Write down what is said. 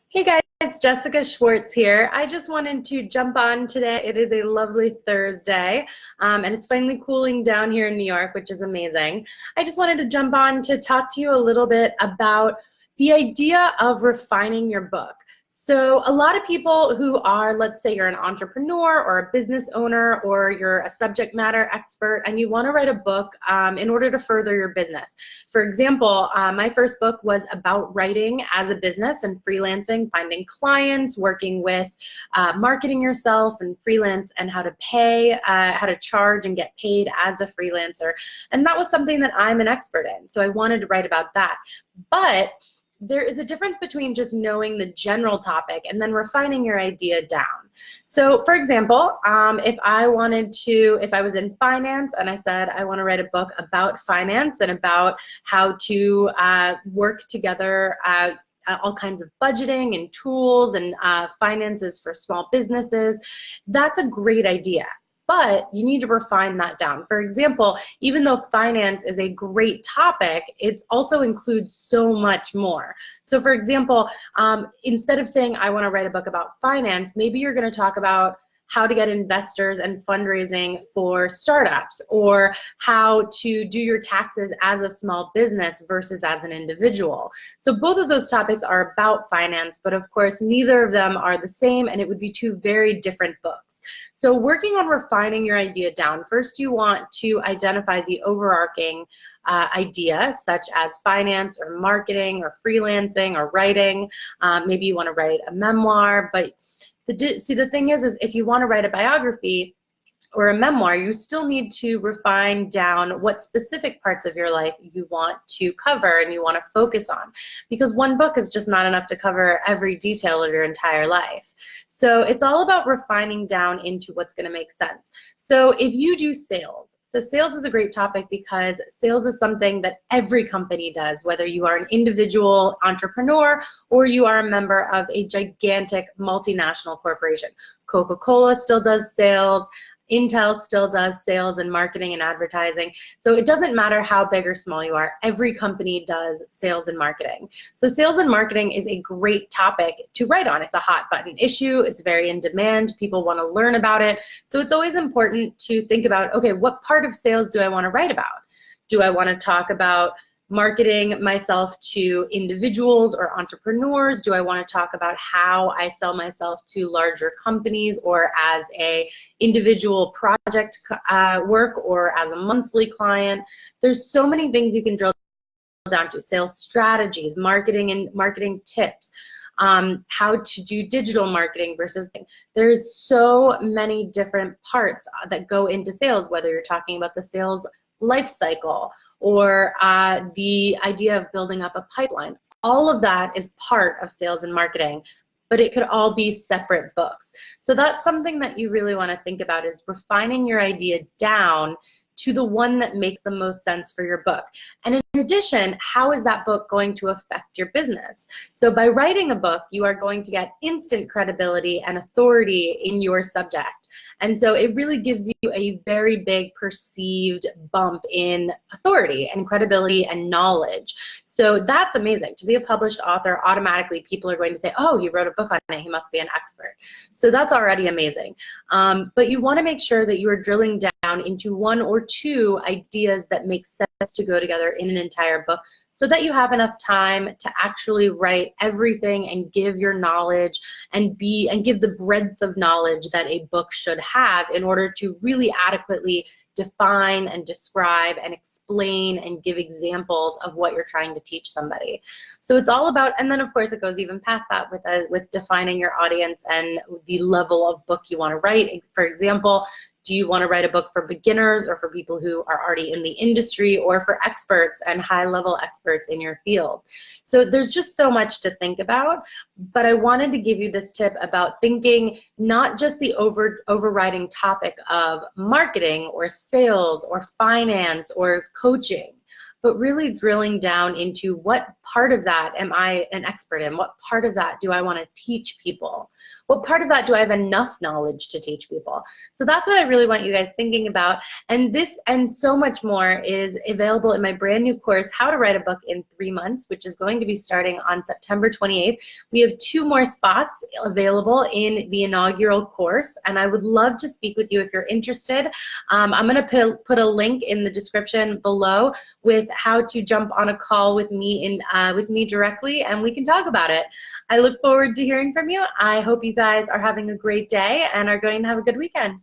Hey guys, Jessica Schwartz here. I just wanted to jump on today. It is a lovely Thursday, and it's finally cooling down here in New York, which is amazing. I just wanted to jump on to talk to you a little bit about the idea of refining your book. So a lot of people who are, let's say you're an entrepreneur or a business owner or you're a subject matter expert and you want to write a book in order to further your business. For example, my first book was about writing as a business and freelancing, finding clients, working with marketing yourself and freelance and how to pay, how to charge and get paid as a freelancer. And that was something that I'm an expert in. So I wanted to write about that. But there is a difference between just knowing the general topic and then refining your idea down. So for example, if I was in finance and I said I want to write a book about finance and about how to work together all kinds of budgeting and tools and finances for small businesses, that's a great idea. But you need to refine that down. For example, even though finance is a great topic, it also includes so much more. So for example, instead of saying I want to write a book about finance, maybe you're going to talk about how to get investors and fundraising for startups, or how to do your taxes as a small business versus as an individual. So both of those topics are about finance, but of course neither of them are the same, and it would be two very different books. So working on refining your idea down, first you want to identify the overarching idea, such as finance or marketing or freelancing or writing. Maybe you want to write a memoir, but the thing is if you want to write a biography or a memoir, you still need to refine down what specific parts of your life you want to cover and you want to focus on, because one book is just not enough to cover every detail of your entire life. So it's all about refining down into what's going to make sense. So if you do sales, so sales is a great topic because sales is something that every company does, whether you are an individual entrepreneur or you are a member of a gigantic multinational corporation. Coca-Cola still does sales. Intel still does sales and marketing and advertising. So it doesn't matter how big or small you are, every company does sales and marketing. So sales and marketing is a great topic to write on. It's a hot button issue, it's very in demand, people want to learn about it. So it's always important to think about, okay, what part of sales do I want to write about? Do I want to talk about marketing myself to individuals or entrepreneurs? Do I want to talk about how I sell myself to larger companies or as a individual project work or as a monthly client? There's so many things you can drill down to: sales strategies, marketing and marketing tips, how to do digital marketing versus, there's so many different parts that go into sales, whether you're talking about the sales life cycle or the idea of building up a pipeline. All of that is part of sales and marketing, but it could all be separate books. So that's something that you really want to think about, is refining your idea down to the one that makes the most sense for your book. And in addition, how is that book going to affect your business? So by writing a book, you are going to get instant credibility and authority in your subject. And so it really gives you a very big perceived bump in authority and credibility and knowledge. So that's amazing. To be a published author, automatically people are going to say, oh, you wrote a book on it, he must be an expert. So that's already amazing. But you want to make sure that you are drilling down into one or two ideas that make sense to go together in an entire book, so that you have enough time to actually write everything and give your knowledge and give the breadth of knowledge that a book should have in order to really adequately define and describe and explain and give examples of what you're trying to teach somebody. So it's all about, and then of course it goes even past that with defining your audience and the level of book you want to write. For example, do you want to write a book for beginners or for people who are already in the industry, or for experts and high-level experts in your field? So there's just so much to think about, but I wanted to give you this tip about thinking not just the overriding topic of marketing or sales or finance or coaching, but really drilling down into what part of that am I an expert in? What part of that do I want to teach people? What part of that do I have enough knowledge to teach people? So that's what I really want you guys thinking about. And this and so much more is available in my brand new course, How to Write a Book in 3 Months, which is going to be starting on September 28th. We have 2 more spots available in the inaugural course, and I would love to speak with you if you're interested. I'm going to put a link in the description below with how to jump on a call with me directly, and we can talk about it. I look forward to hearing from you. I hope you guys are having a great day and are going to have a good weekend.